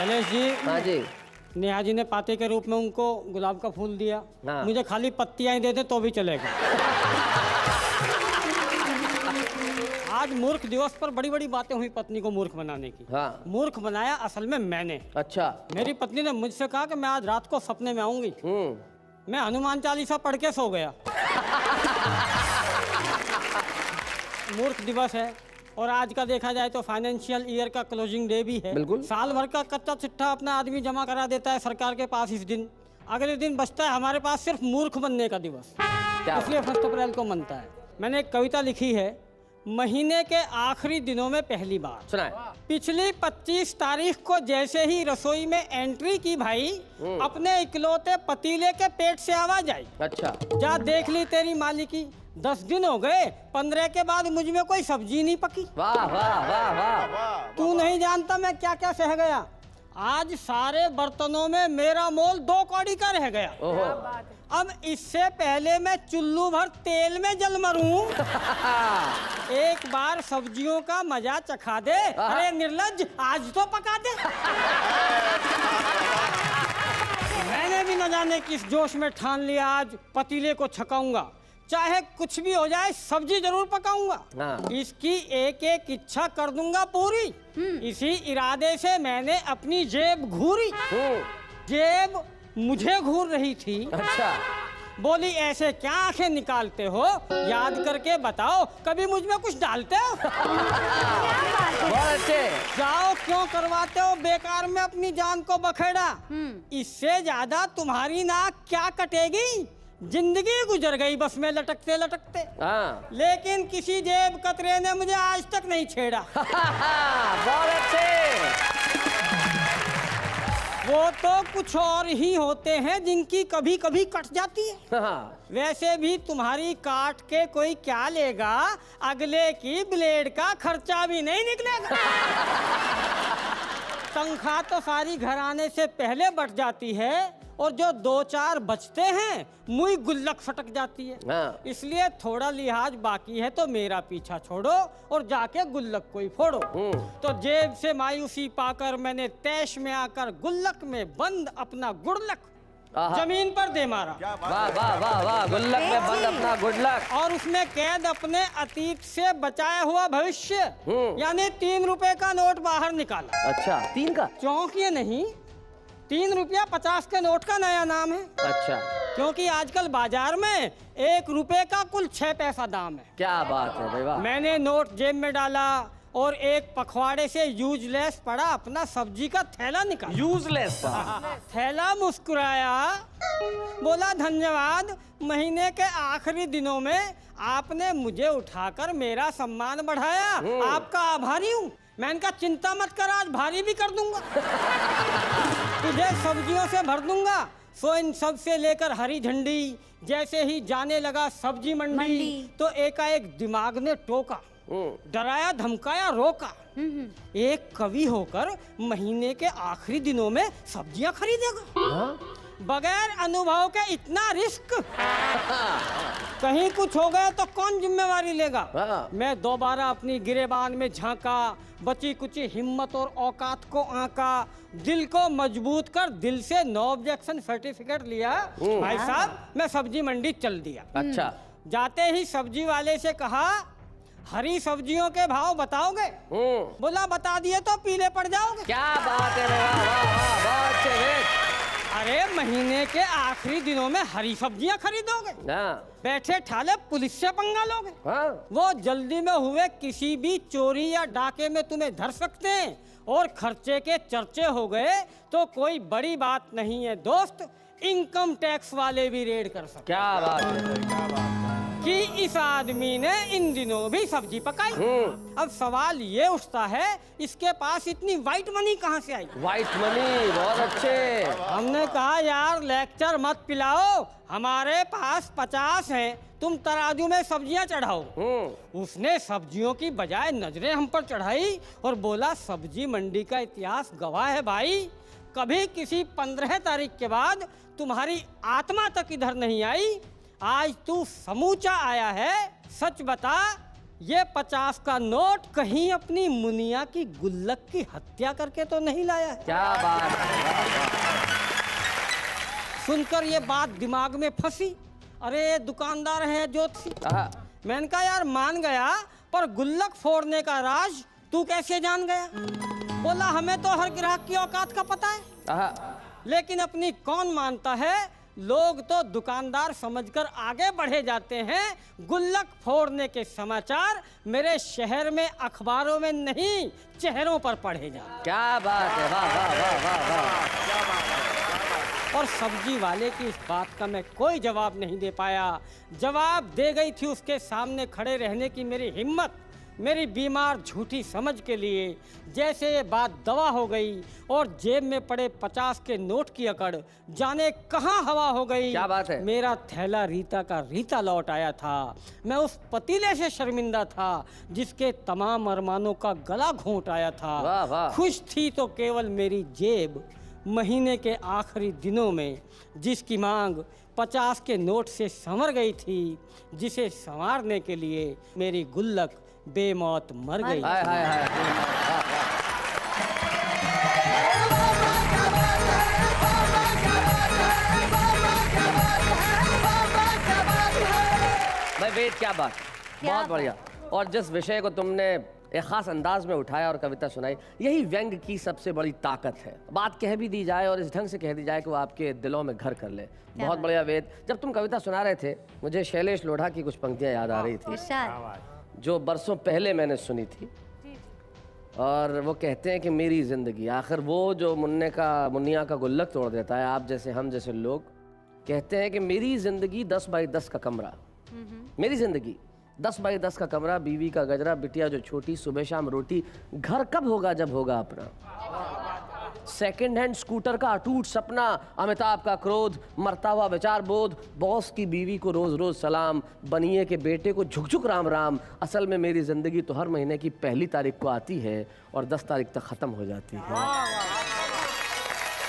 शैलेश जी। हाँ जी। नेहा जी ने पाते के रूप में उनको गुलाब का फूल दिया। हाँ। मुझे खाली पत्तियां ही दे दे तो भी चलेगा। आज मूर्ख दिवस पर बड़ी बड़ी बातें हुई पत्नी को मूर्ख बनाने की। हाँ। मूर्ख बनाया असल में मैंने। अच्छा। मेरी पत्नी ने मुझसे कहा कि मैं आज रात को सपने में आऊंगी। मैं हनुमान चालीसा पढ़ के सो गया। मूर्ख दिवस है और आज का देखा जाए तो फाइनेंशियल ईयर का क्लोजिंग डे भी है। बिल्कुल। साल भर का कच्चा चिट्ठा अपना आदमी जमा करा देता है सरकार के पास इस दिन। अगले दिन बचता है हमारे पास सिर्फ मूर्ख बनने का दिवस। इसलिए 1 अप्रैल को मनता है। मैंने एक कविता लिखी है, महीने के आखिरी दिनों में पहली बार। सुनाए। पिछली 25 तारीख को जैसे ही रसोई में एंट्री की भाई, अपने इकलौते पतीले के पेट से आवाज आई, अच्छा जा देख ली तेरी मालिकी, 10 दिन हो गए 15 के बाद मुझ में कोई सब्जी नहीं पकी। वाह वाह वाह वाह। तू नहीं जानता मैं क्या क्या सह गया। आज सारे बर्तनों में मेरा मोल 2 कौड़ी का रह गया। अब इससे पहले मैं चुल्लू भर तेल में जल मरूं। एक बार सब्जियों का मजा चखा दे। अरे निर्लज्ज, आज तो पका दे। मैंने भी न जाने किस जोश में ठान लिया, आज पतीले को छकाऊंगा, चाहे कुछ भी हो जाए सब्जी जरूर पकाऊंगा। इसकी एक एक इच्छा कर दूंगा पूरी। इसी इरादे से मैंने अपनी जेब घूरी। जेब मुझे घूर रही थी। अच्छा। बोली ऐसे क्या आंखें निकालते हो, याद करके बताओ कभी मुझ में कुछ डालते हो। जाओ क्यों करवाते हो बेकार में अपनी जान को बखेड़ा। इससे ज्यादा तुम्हारी नाक क्या कटेगी, जिंदगी गुजर गई बस में लटकते लटकते। लेकिन किसी जेब कतरे ने मुझे आज तक नहीं छेड़ा। बहुत अच्छे। वो तो कुछ और ही होते हैं जिनकी कभी कभी कट जाती है। वैसे भी तुम्हारी काट के कोई क्या लेगा, अगले की ब्लेड का खर्चा भी नहीं निकलेगा। तनख्वाह तो सारी घराने से पहले बट जाती है और जो 2-4 बचते हैं मुई गुल्लक फटक जाती है। इसलिए थोड़ा लिहाज बाकी है तो मेरा पीछा छोड़ो और जाके गुल्लक कोई फोड़ो। तो जेब से मायूसी पाकर मैंने तैश में आकर गुल्लक में बंद अपना गुड़लक जमीन पर दे मारा। वाह वाह वाह वाह। गुल्लक में बंद अपना गुडलक और उसमें कैद अपने अतीत से बचाया हुआ भविष्य, यानी 3 रुपए का नोट बाहर निकाला। अच्छा 3 का? चौंकिए नहीं, 3 रुपया 50 के नोट का नया नाम है। अच्छा। क्योंकि आजकल बाजार में 1 रुपए का कुल 6 पैसा दाम है। क्या बात है भाई, वाह। मैंने नोट जेब में डाला और एक पखवाड़े से यूजलेस पड़ा अपना सब्जी का थैला निकाला। यूजलेस थैला मुस्कुराया, बोला धन्यवाद, महीने के आखिरी दिनों में आपने मुझे उठाकर मेरा सम्मान बढ़ाया, आपका आभारी हूँ। मैंने कहा चिंता मत कर, आज भारी भी कर दूंगा। तुझे सब्जियों से भर दूंगा। सो इन सब से लेकर हरी झंडी जैसे ही जाने लगा सब्जी मंडी, तो एकाएक दिमाग ने टोका, डराया धमकाया रोका। एक कवि होकर महीने के आखिरी दिनों में सब्जियां खरीदेगा? बगैर अनुभव के इतना रिस्क। कहीं कुछ हो गया तो कौन जिम्मेवारी लेगा। मैं दोबारा अपनी गिरेबान में झांका, बची कुची हिम्मत और औकात को आंका, दिल को मजबूत कर दिल से नो ऑब्जेक्शन सर्टिफिकेट लिया। भाई साहब मैं सब्जी मंडी चल दिया। अच्छा। जाते ही सब्जी वाले से कहा, हरी सब्जियों के भाव बताओगे? बोला बता दिए तो पीले पड़ जाओगे। क्या बात है, अरे महीने के आखिरी दिनों में हरी सब्जियां खरीदोगे? बैठे ठाले पुलिस से पंगा लोगे? वो जल्दी में हुए किसी भी चोरी या डाके में तुम्हें धर सकते हैं, और खर्चे के चर्चे हो गए तो कोई बड़ी बात नहीं है दोस्त, इनकम टैक्स वाले भी रेड कर सकते। क्या बात है, क्या बात है कि इस आदमी ने इन दिनों भी सब्जी पकाई। अब सवाल ये उठता है, इसके पास इतनी व्हाइट मनी कहाँ से आई? व्हाइट मनी, बहुत अच्छे। हमने कहा यार लेक्चर मत पिलाओ, हमारे पास 50 हैं, तुम तराजू में सब्जियां चढ़ाओ। उसने सब्जियों की बजाय नजरें हम पर चढ़ाई और बोला सब्जी मंडी का इतिहास गवाह है भाई, कभी किसी 15 तारीख के बाद तुम्हारी आत्मा तक इधर नहीं आई। आज तू समूचा आया है, सच बता ये 50 का नोट कहीं अपनी मुनिया की गुल्लक की हत्या करके तो नहीं लाया है? क्या बात है। सुनकर ये बात दिमाग में फंसी। अरे दुकानदार है ज्योतिषी। हाँ। मैंने कहा यार मान गया, पर गुल्लक फोड़ने का राज तू कैसे जान गया? बोला हमें तो हर ग्राहक की औकात का पता है, हाँ। लेकिन अपनी कौन मानता है। लोग तो दुकानदार समझकर आगे बढ़े जाते हैं। गुल्लक फोड़ने के समाचार मेरे शहर में अखबारों में नहीं, चेहरों पर पढ़े जाते। क्या बात है, वाह वाह वाह वाह वाह। और सब्जी वाले की इस बात का मैं कोई जवाब नहीं दे पाया। जवाब दे गई थी उसके सामने खड़े रहने की मेरी हिम्मत, मेरी बीमार झूठी समझ के लिए। जैसे ये बात दवा हो गई और जेब में पड़े 50 के नोट की अकड़ जाने कहाँ हवा हो गई। क्या बात है? मेरा थैला रीता का रीता लौट आया था। मैं उस पतीले से शर्मिंदा था जिसके तमाम अरमानों का गला घोंट आया था। वाह वाह। खुश थी तो केवल मेरी जेब। महीने के आखिरी दिनों में जिसकी मांग 50 के नोट से संवर गई थी, जिसे संवारने के लिए मेरी गुल्लक बेमौत मर गई। हाय हाय हाय। भाई वेद, क्या बात, बहुत बढ़िया। और जिस विषय को तुमने एक खास अंदाज में उठाया और कविता सुनाई, यही व्यंग की सबसे बड़ी ताकत है। बात कह भी दी जाए और इस ढंग से कह दी जाए कि वो आपके दिलों में घर कर ले। बहुत बढ़िया वेद। जब तुम कविता सुना रहे थे मुझे शैलेश लोढ़ा की कुछ पंक्तियां याद आ रही थी जो बरसों पहले मैंने सुनी थी। और वो कहते हैं कि मेरी जिंदगी, आखिर वो जो मुन्निया का गुल्लक तोड़ देता है, आप जैसे हम जैसे लोग कहते हैं कि मेरी जिंदगी 10 बाई 10 का कमरा, मेरी जिंदगी 10 बाई 10 का कमरा, बीवी का गजरा, बिटिया जो छोटी, सुबह शाम रोटी, घर कब होगा जब होगा अपना, सेकंड हैंड स्कूटर का अटूट सपना, अमिताभ का क्रोध, मरता हुआ विचार बोध, बॉस की बीवी को रोज रोज सलाम, बनिए के बेटे को झुक झुक राम राम। असल में मेरी जिंदगी तो हर महीने की पहली तारीख को आती है और 10 तारीख तक खत्म हो जाती है।